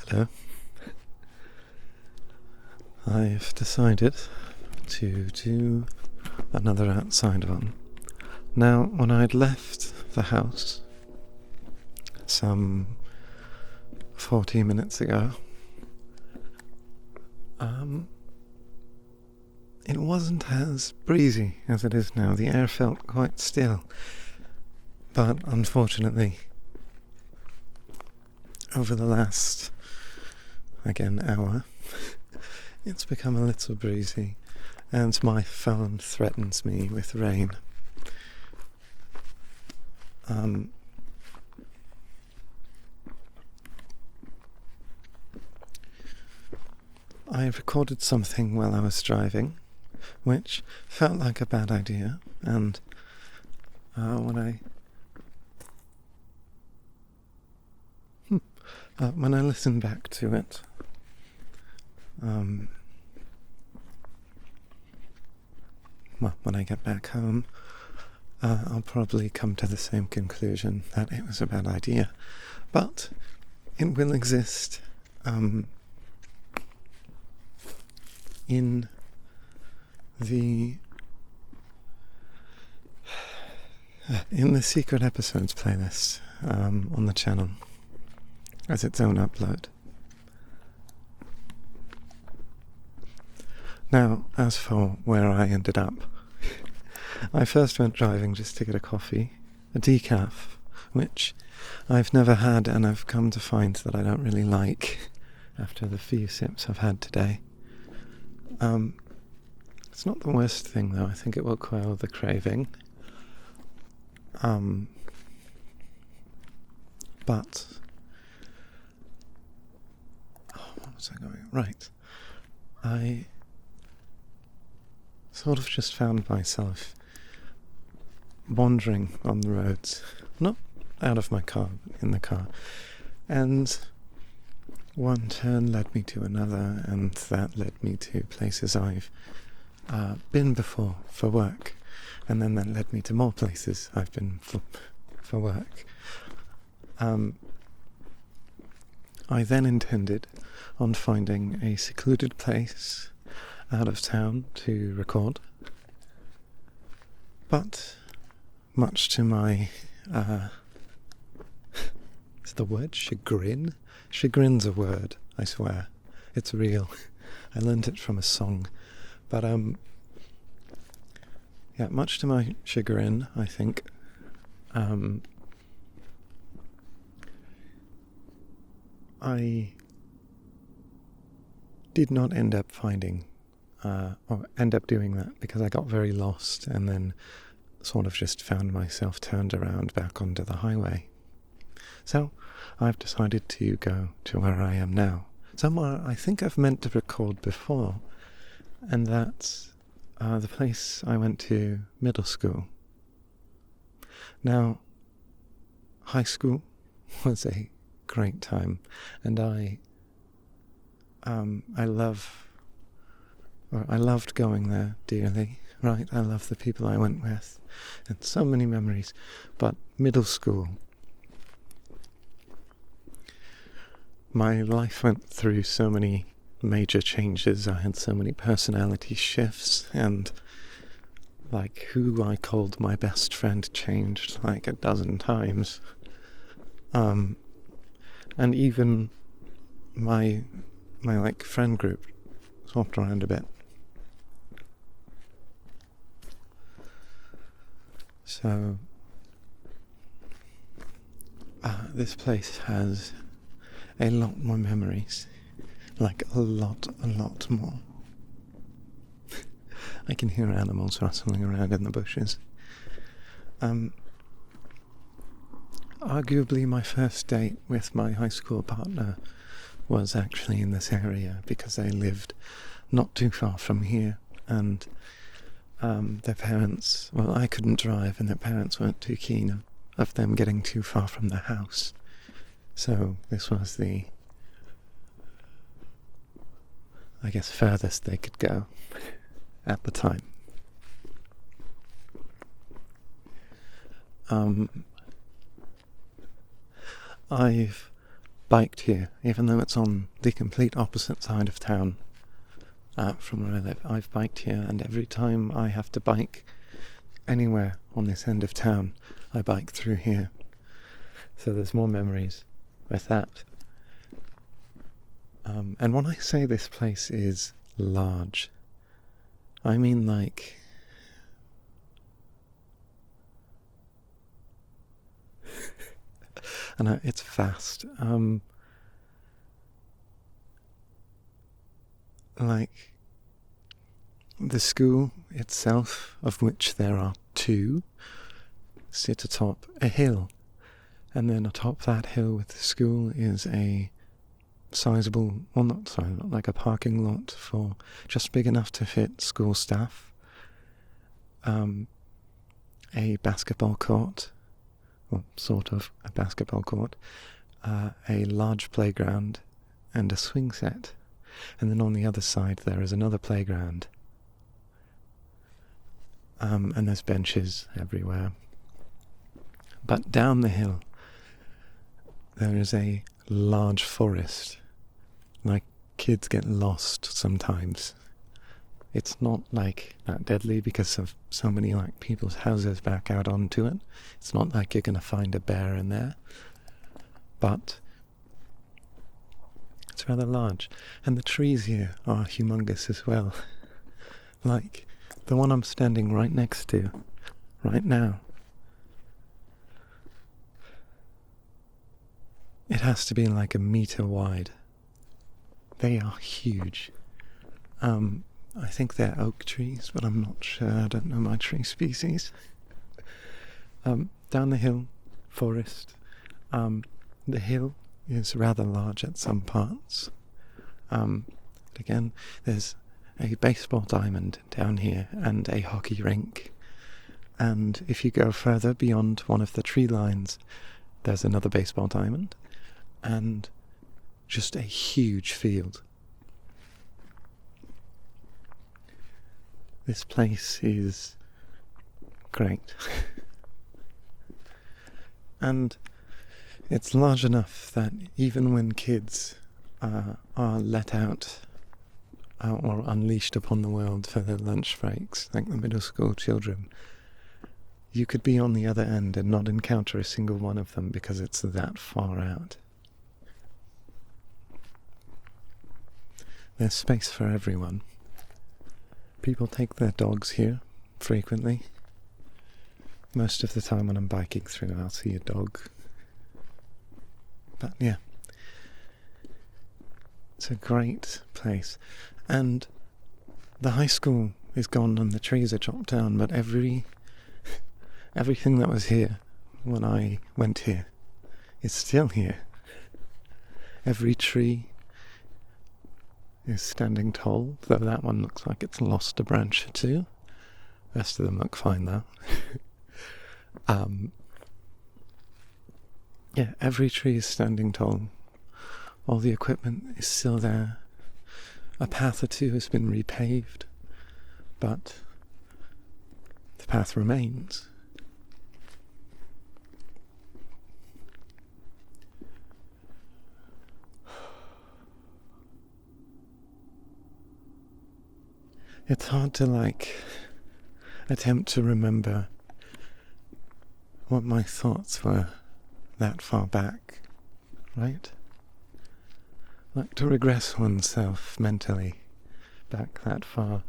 Hello. I've decided to do another outside one. Now, when I'd left the house some 40 minutes ago, it wasn't as breezy as it is now. The air felt quite still. But unfortunately, over the last, hour, it's become a little breezy, and my phone threatens me with rain. I recorded something while I was driving, which felt like a bad idea, and when I listened back to it, when I get back home, I'll probably come to the same conclusion that it was a bad idea. But it will exist in the Secret Episodes playlist on the channel as its own upload. Now, as for where I ended up, I first went driving just to get a coffee, a decaf, which I've never had and I've come to find that I don't really like after the few sips I've had today. It's not the worst thing though. I think it will quell the craving. But what was I going? Right. I sort of just found myself wandering on the roads, not out of my car, but in the car, and one turn led me to another, and that led me to places I've been before for work, and then that led me to more places I've been for work. I then intended on finding a secluded place out of town to record, but much to my is the word chagrin? Chagrin's a word, I swear. It's real. I learnt it from a song. But much to my chagrin, I think, I did not end up finding or end up doing that because I got very lost and then sort of just found myself turned around back onto the highway. So I've decided to go to where I am now, somewhere I think I've meant to record before, and that's the place I went to middle school. Now, high school was a great time, and I loved going there dearly, right? I love the people I went with, and so many memories. But middle school, my life went through so many major changes. I had so many personality shifts, and who I called my best friend changed a dozen times. And even my friend group swapped around a bit. So this place has a lot more memories, a lot more. I can hear animals rustling around in the bushes. Arguably my first date with my high school partner was actually in this area because they lived not too far from here, and their parents, I couldn't drive and their parents weren't too keen of them getting too far from the house. So this was the, furthest they could go at the time. I've biked here, even though it's on the complete opposite side of town from where I live. I've biked here, and every time I have to bike anywhere on this end of town, I bike through here. So there's more memories with that. And when I say this place is large, I mean like... and it's vast. Like, the school itself, of which there are two, sit atop a hill. And then atop that hill with the school is a sizable, well not sizable, like a parking lot for just big enough to fit school staff. A basketball court, well, sort of a basketball court, a large playground, and a swing set. And then on the other side there is another playground. And there's benches everywhere. But down the hill there is a large forest. Like, kids get lost sometimes. It's not like that deadly because of so many like people's houses back out onto it. It's not like you're gonna find a bear in there. But it's rather large. And the trees here are humongous as well. Like the one I'm standing right next to right now. It has to be like 1 meter wide. They are huge. I think they're oak trees, but I'm not sure. I don't know my tree species. Down the hill, forest. The hill is rather large at some parts. Again, there's a baseball diamond down here and a hockey rink. And if you go further beyond one of the tree lines, there's another baseball diamond. And just a huge field. This place is great. And it's large enough that even when kids are let out or unleashed upon the world for their lunch breaks, like the middle school children, you could be on the other end and not encounter a single one of them because it's that far out. There's space for everyone. People take their dogs here frequently. Most of the time when I'm biking through, I'll see a dog. But yeah, it's a great place. And the high school is gone and the trees are chopped down, but everything that was here when I went here is still here. Every tree is standing tall, though that one looks like it's lost a branch or two. The rest of them look fine though. Yeah, every tree is standing tall. All the equipment is still there. A path or two has been repaved, but the path remains. It's hard to attempt to remember what my thoughts were that far back, right? Like, to regress oneself mentally back that far,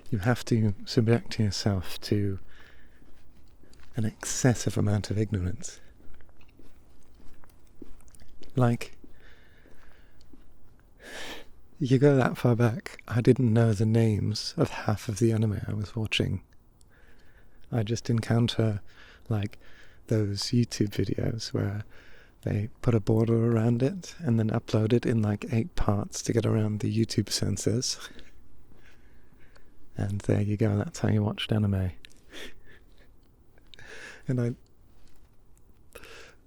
you have to subject yourself to an excessive amount of ignorance. Like, you go that far back, I didn't know the names of half of the anime I was watching. I just encounter, those YouTube videos where they put a border around it and then upload it in 8 parts to get around the YouTube censors. And there you go, that's how you watched anime. And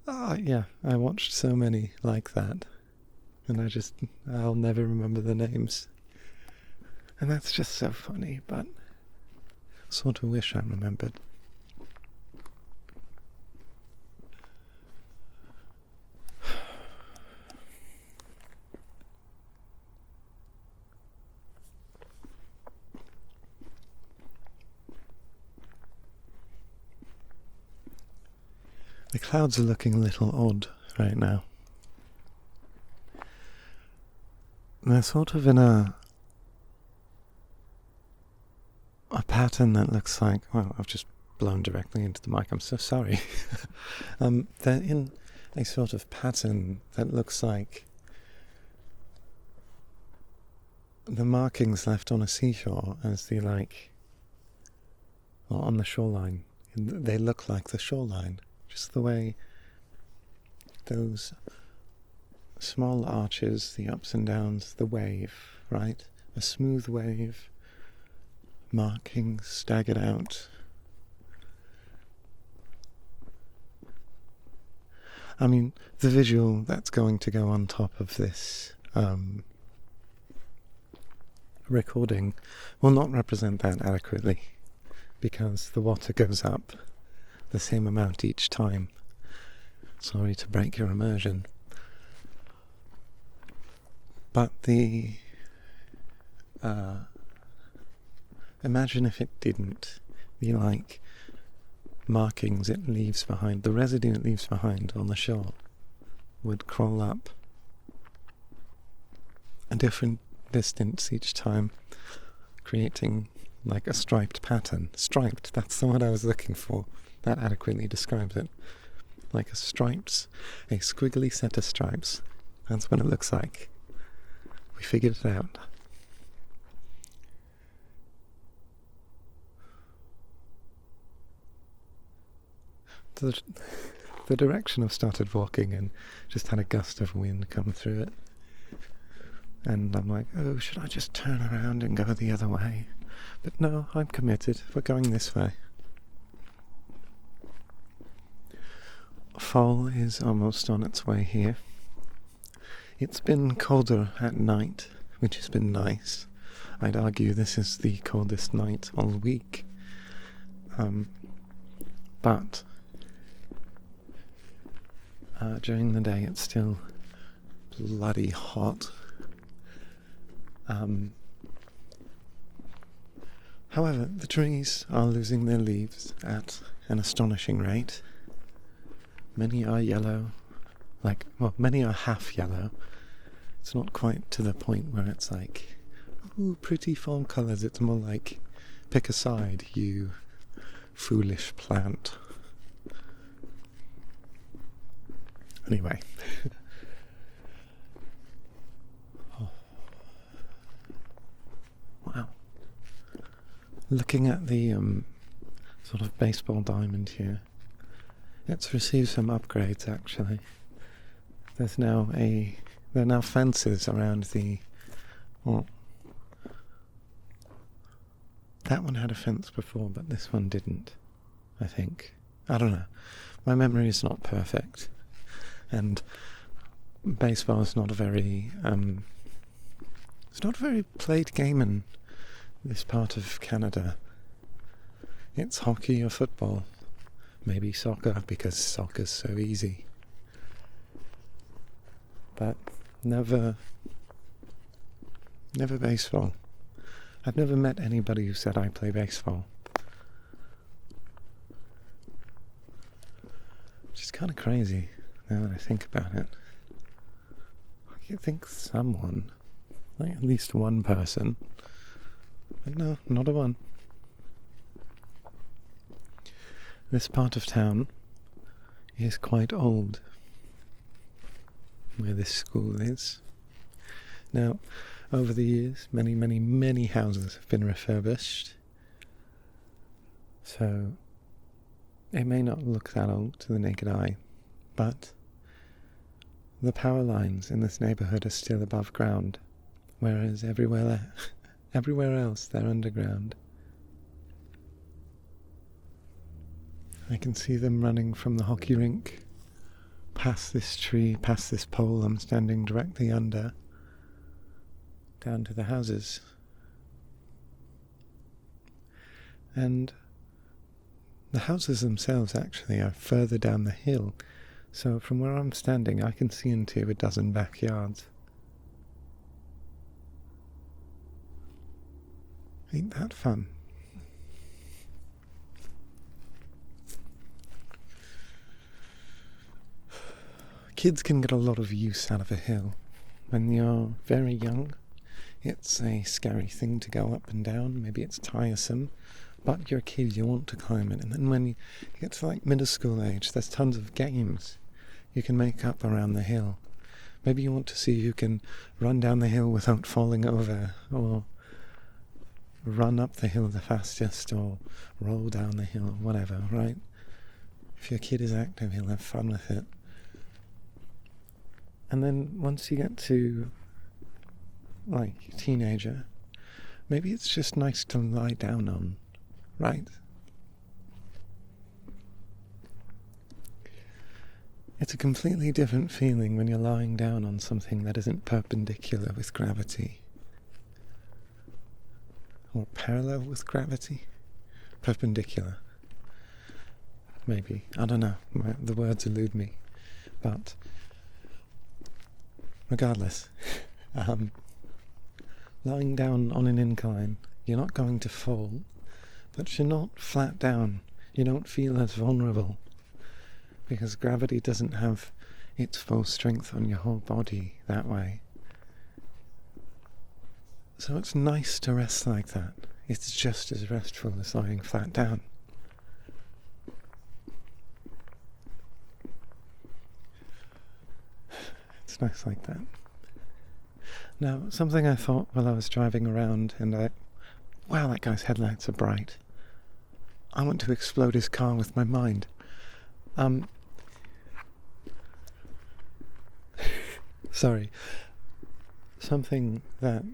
I watched so many like that. And I'll never remember the names. And that's just so funny, but I sort of wish I remembered. The clouds are looking a little odd right now. They're sort of in a pattern that looks like, well, I've just blown directly into the mic, I'm so sorry. They're in a sort of pattern that looks like the markings left on a seashore as the or on the shoreline. They look like the shoreline, just the way those small arches, the ups and downs, the wave, right? A smooth wave, markings staggered out. I mean, the visual that's going to go on top of this recording will not represent that adequately, because the water goes up the same amount each time. Sorry to break your immersion. But imagine if it didn't. The markings it leaves behind, the residue it leaves behind on the shore would crawl up a different distance each time, creating like a striped pattern. Striped, that's the word I was looking for. That adequately describes it. Like a squiggly set of stripes. That's what it looks like. We figured it out. The direction I've started walking in just had a gust of wind come through it. And I'm like, oh, should I just turn around and go the other way? But no, I'm committed. We're going this way. Fall is almost on its way here. It's been colder at night, which has been nice. I'd argue this is the coldest night all week. But during the day it's still bloody hot. However, the trees are losing their leaves at an astonishing rate. Many are yellow, many are half yellow. It's not quite to the point where it's like, ooh, pretty fall colours. It's more like, pick a side, you foolish plant. Anyway. Oh. Wow. Looking at the sort of baseball diamond here, it's received some upgrades actually. There are now fences around that one had a fence before, but this one didn't, I think. I don't know. My memory is not perfect. And baseball is not a very played game in this part of Canada. It's hockey or football. Maybe soccer, because soccer's so easy. But never baseball. I've never met anybody who said I play baseball. Which is kind of crazy now that I think about it. You think someone, like at least one person, but no, not a one. This part of town is quite old, where this school is. Now, over the years, many, many, many houses have been refurbished, so it may not look that old to the naked eye, but the power lines in this neighbourhood are still above ground, whereas everywhere else they're underground. I can see them running from the hockey rink, past this tree, past this pole I'm standing directly under, down to the houses. And the houses themselves actually are further down the hill, so from where I'm standing I can see into a dozen backyards. Ain't that fun? kids can get a lot of use out of a hill. When you're very young, it's a scary thing to go up and down. Maybe it's tiresome, but you're a kid, you want to climb it. And then when you get to like middle school age, there's tons of games you can make up around the hill. Maybe you want to see who can run down the hill without falling over, or run up the hill the fastest, or roll down the hill, or whatever, right? If your kid is active, he'll have fun with it. And then once you get to, like, teenager, maybe it's just nice to lie down on, right? It's a completely different feeling when you're lying down on something that isn't perpendicular with gravity. Or parallel with gravity? Perpendicular. Maybe. I don't know. The words elude me. But regardless, lying down on an incline, you're not going to fall, but you're not flat down. You don't feel as vulnerable, because gravity doesn't have its full strength on your whole body that way. So it's nice to rest like that. It's just as restful as lying flat down. It's nice like that. Now, something I thought while I was driving around, and wow, that guy's headlights are bright. I want to explode his car with my mind. Sorry. Something that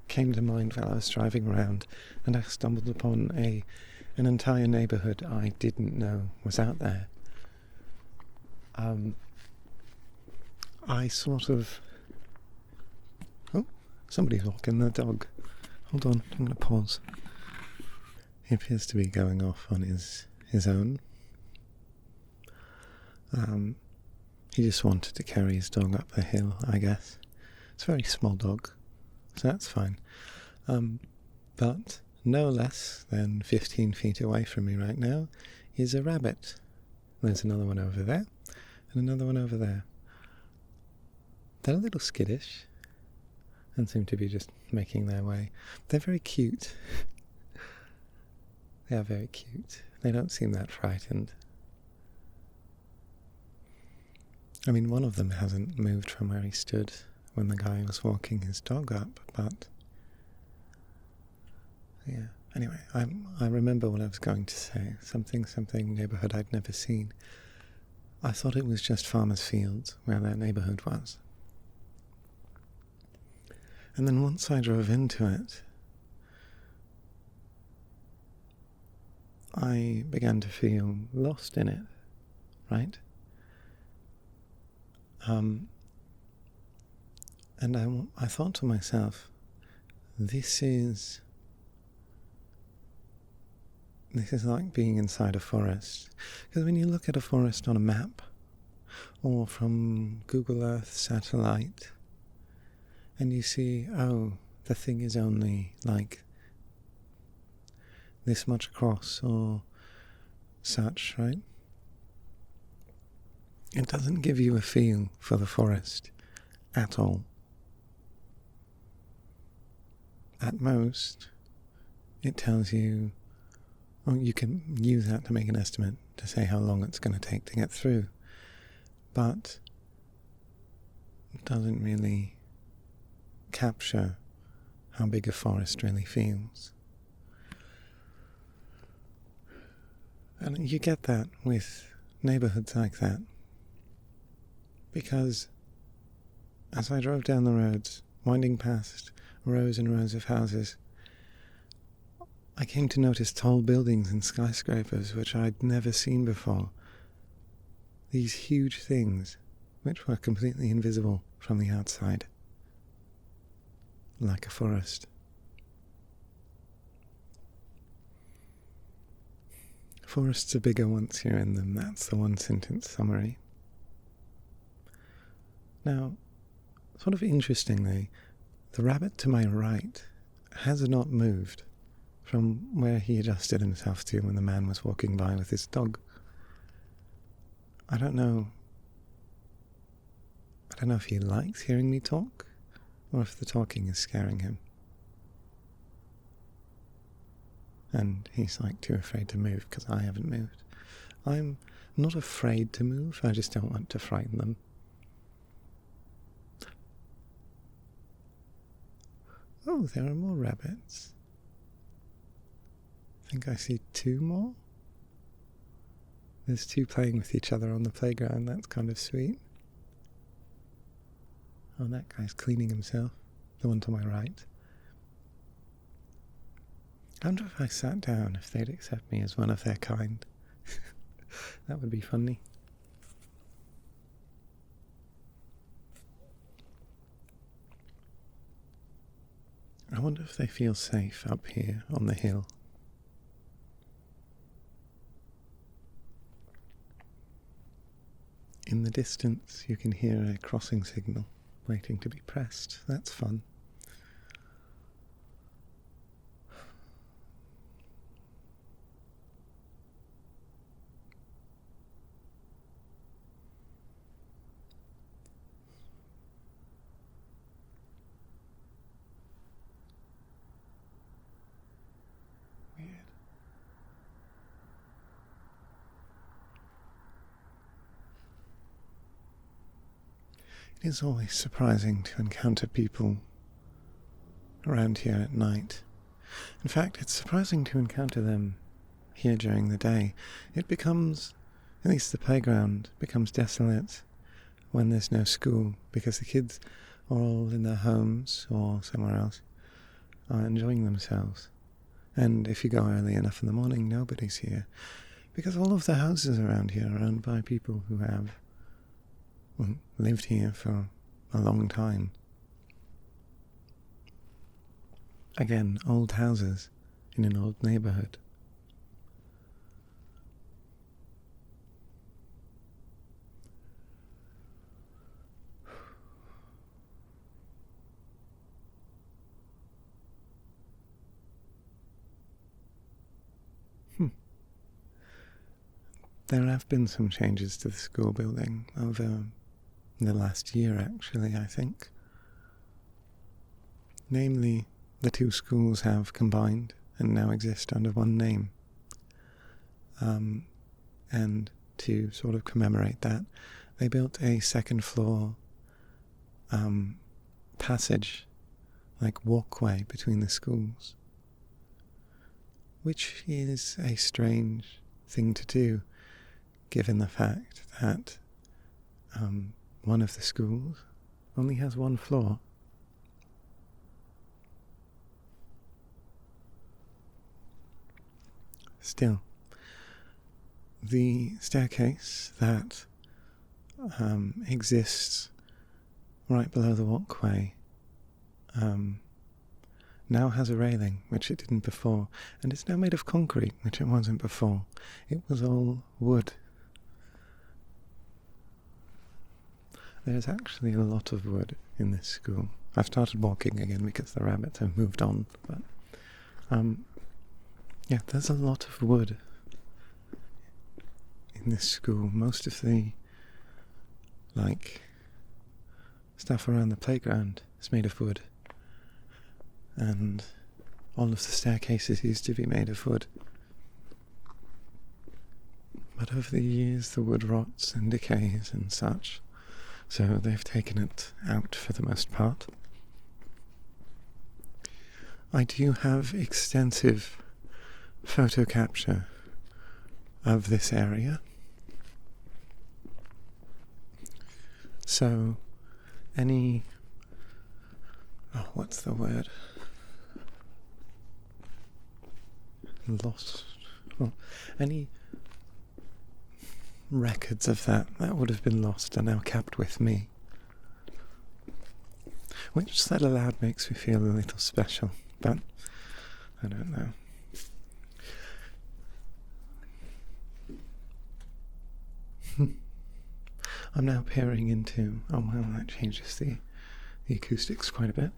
came to mind while I was driving around, and I stumbled upon an entire neighbourhood I didn't know was out there. I sort of... Oh, somebody's walking their dog. Hold on, I'm going to pause. He appears to be going off on his own. He just wanted to carry his dog up the hill, I guess. It's a very small dog, so that's fine. But no less than 15 feet away from me right now is a rabbit. There's another one over there, and another one over there. They're a little skittish, and seem to be just making their way. They're very cute. They are very cute. They don't seem that frightened. I mean, one of them hasn't moved from where he stood when the guy was walking his dog up, but... yeah. Anyway, I remember what I was going to say. Something neighbourhood I'd never seen. I thought it was just Farmers Fields where that neighbourhood was. And then once I drove into it, I began to feel lost in it, right? And I thought to myself, this is like being inside a forest. Because when you look at a forest on a map, or from Google Earth satellite, and you see, oh, the thing is only like this much across, or such, right? It doesn't give you a feel for the forest at all. At most, it tells you, well, you can use that to make an estimate to say how long it's going to take to get through, but it doesn't really capture how big a forest really feels. And you get that with neighbourhoods like that, because as I drove down the roads, winding past rows and rows of houses, I came to notice tall buildings and skyscrapers which I'd never seen before. These huge things which were completely invisible from the outside, like a forest. Forests are bigger once you're in them, that's the one sentence summary. Now, sort of interestingly, the rabbit to my right has not moved from where he adjusted himself to when the man was walking by with his dog. I don't know I don't know if he likes hearing me talk, or if the talking is scaring him. And he's like too afraid to move because I haven't moved. I'm not afraid to move, I just don't want to frighten them. Oh, there are more rabbits. I think I see 2 more. There's 2 playing with each other on the playground, that's kind of sweet. Oh, that guy's cleaning himself, the one to my right. I wonder if I sat down, if they'd accept me as one of their kind. That would be funny. I wonder if they feel safe up here on the hill. In the distance, you can hear a crossing signal waiting to be pressed. That's fun. Weird. It is always surprising to encounter people around here at night. In fact, it's surprising to encounter them here during the day. It becomes, at least the playground, becomes desolate when there's no school, because the kids are all in their homes or somewhere else, enjoying themselves. And if you go early enough in the morning, nobody's here, because all of the houses around here are owned by people who have lived here for a long time. Again, old houses in an old neighborhood. There have been some changes to the school building over the last year, actually, I think. Namely, the 2 schools have combined and now exist under one name. And to sort of commemorate that, they built a 2nd floor passage, like walkway between the schools, which is a strange thing to do, given the fact that one of the schools only has 1 floor. Still, the staircase that exists right below the walkway now has a railing, which it didn't before, and it's now made of concrete, which it wasn't before. It was all wood. There's actually a lot of wood in this school. I've started walking again because the rabbits have moved on, but yeah, there's a lot of wood in this school. Most of the stuff around the playground is made of wood, and all of the staircases used to be made of wood. But over the years the wood rots and decays and such, so they've taken it out for the most part. I do have extensive photo capture of this area, so what's the word? Any records of that would have been lost are now kept with me, which, said aloud, makes me feel a little special, but I don't know. I'm now peering into, oh well, that changes the acoustics quite a bit.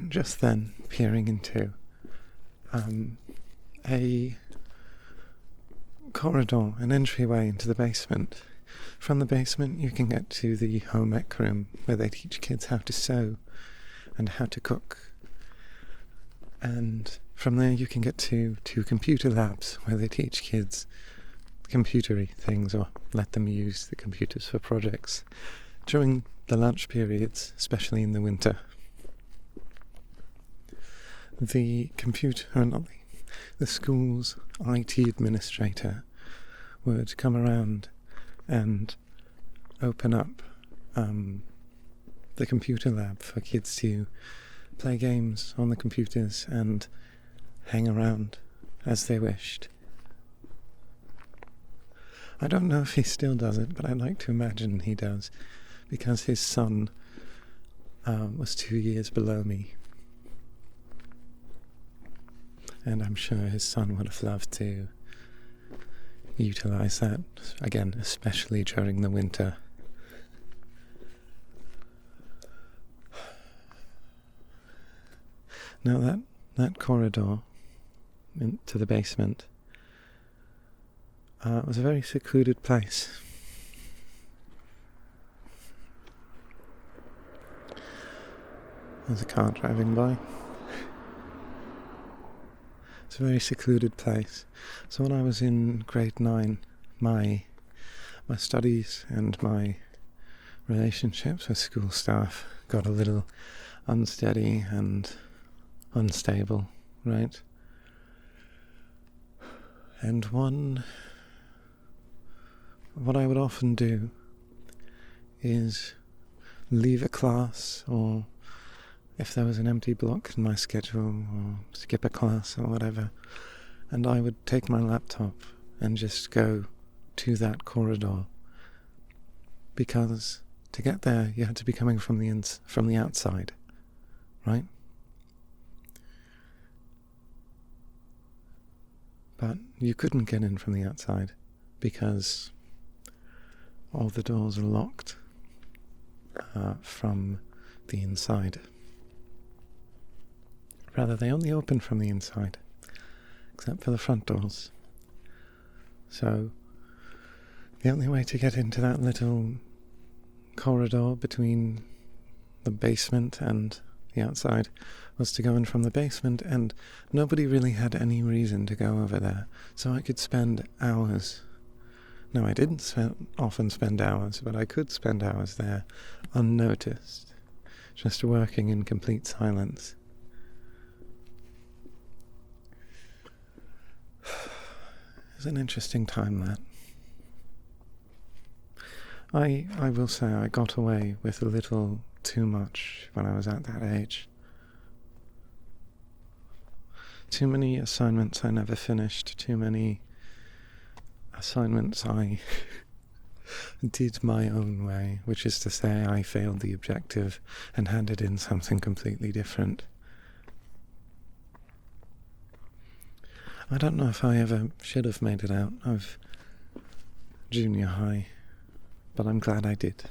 Just then, peering into a corridor, an entryway into the basement, from the basement you can get to the home ec room where they teach kids how to sew and how to cook. And from there you can get to two computer labs where they teach kids computery things or let them use the computers for projects during the lunch periods, especially in the winter. The school's IT administrator would come around and open up the computer lab for kids to play games on the computers and hang around as they wished. I don't know if he still does it, but I'd like to imagine he does, because his son was 2 years below me. And I'm sure his son would have loved to utilize that, again, especially during the winter. Now that corridor into the basement was a very secluded place. There's a car driving by. It's a very secluded place. So when I was in grade 9, my studies and my relationships with school staff got a little unsteady and unstable, right? And what I would often do is leave a class, or if there was an empty block in my schedule, or skip a class or whatever, and I would take my laptop and just go to that corridor, because to get there you had to be coming from the outside, right? But you couldn't get in from the outside because all the doors are locked from the inside. Rather, they only open from the inside, except for the front doors. So the only way to get into that little corridor between the basement and the outside was to go in from the basement, and nobody really had any reason to go over there, so I could spend hours. No, I didn't often spend hours, but I could spend hours there unnoticed, just working in complete silence. It was an interesting time, that. I will say I got away with a little too much when I was at that age. Too many assignments I never finished, too many assignments I did my own way, which is to say I failed the objective and handed in something completely different. I don't know if I ever should have made it out of junior high, but I'm glad I did.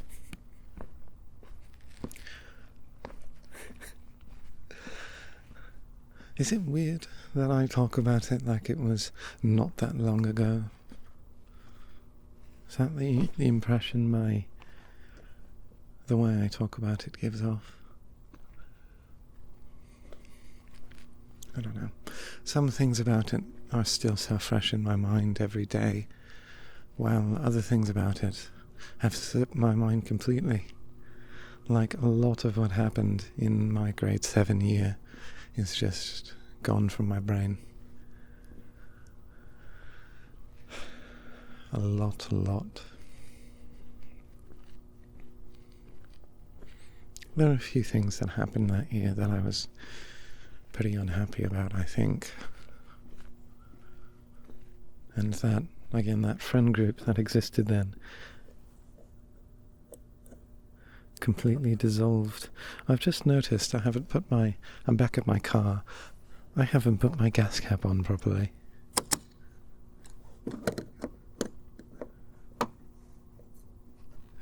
Is it weird that I talk about it like it was not that long ago? Is that the impression the way I talk about it gives off? I don't know. Some things about it are still so fresh in my mind every day, while other things about it have slipped my mind completely. Like a lot of what happened in my grade 7 year is just gone from my brain. A lot. There are a few things that happened that year that I was pretty unhappy about, I think. And that, again, that friend group that existed then completely dissolved. I've just noticed I'm back at my car. I haven't put my gas cap on properly.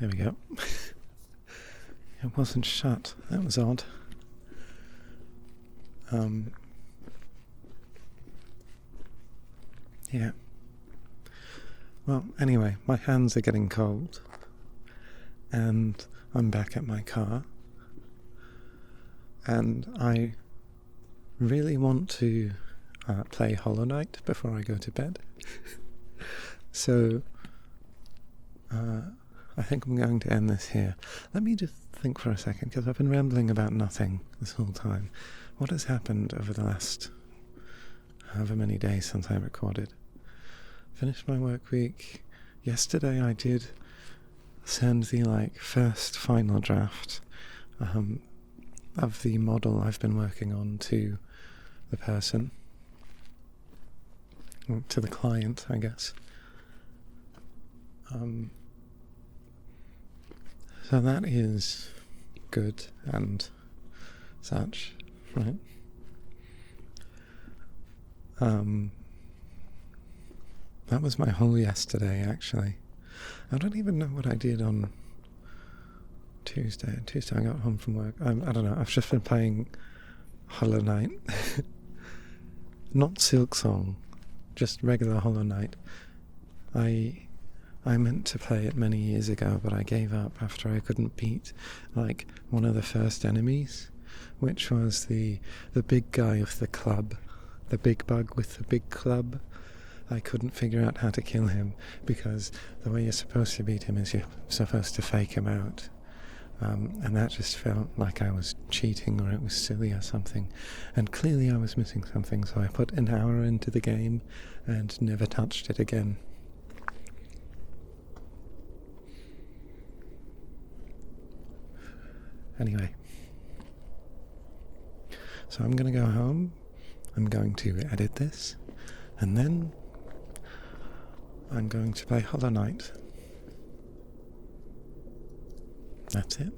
There we go. It wasn't shut. That was odd. Yeah. Well, anyway, my hands are getting cold, and I'm back at my car, and I really want to play Hollow Knight before I go to bed. So I think I'm going to end this here. Let me just think for a second, because I've been rambling about nothing this whole time. What has happened over the last however many days since I recorded? Finished my work week. Yesterday I did send the first final draft of the model I've been working on to the person, to the client, I guess. So that is good and such, right? That was my whole yesterday, actually. I don't even know what I did on Tuesday. Tuesday I got home from work. I don't know, I've just been playing Hollow Knight. Not Silksong, just regular Hollow Knight. I meant to play it many years ago, but I gave up after I couldn't beat one of the first enemies, which was the big guy of the club, the big bug with the big club. I couldn't figure out how to kill him, because the way you're supposed to beat him is you're supposed to fake him out. And that just felt like I was cheating, or it was silly or something. And clearly I was missing something, so I put an hour into the game and never touched it again. Anyway. So I'm going to go home, I'm going to edit this, and then I'm going to play Hollow Knight. That's it.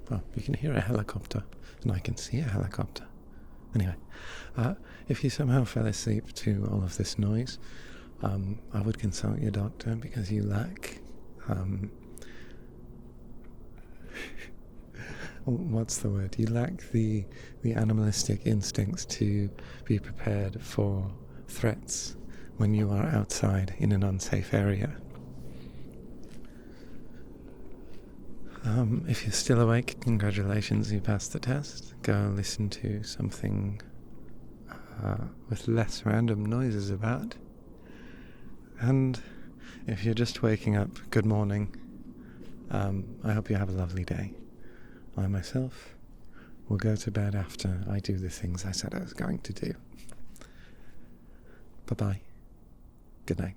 Well, you can hear a helicopter, and I can see a helicopter. Anyway, if you somehow fell asleep to all of this noise, I would consult your doctor, because you lack what's the word? You lack the animalistic instincts to be prepared for threats when you are outside in an unsafe area. If you're still awake, congratulations, you passed the test. Go listen to something with less random noises about. And if you're just waking up, good morning. I hope you have a lovely day. I myself will go to bed after I do the things I said I was going to do. Bye-bye. Good night.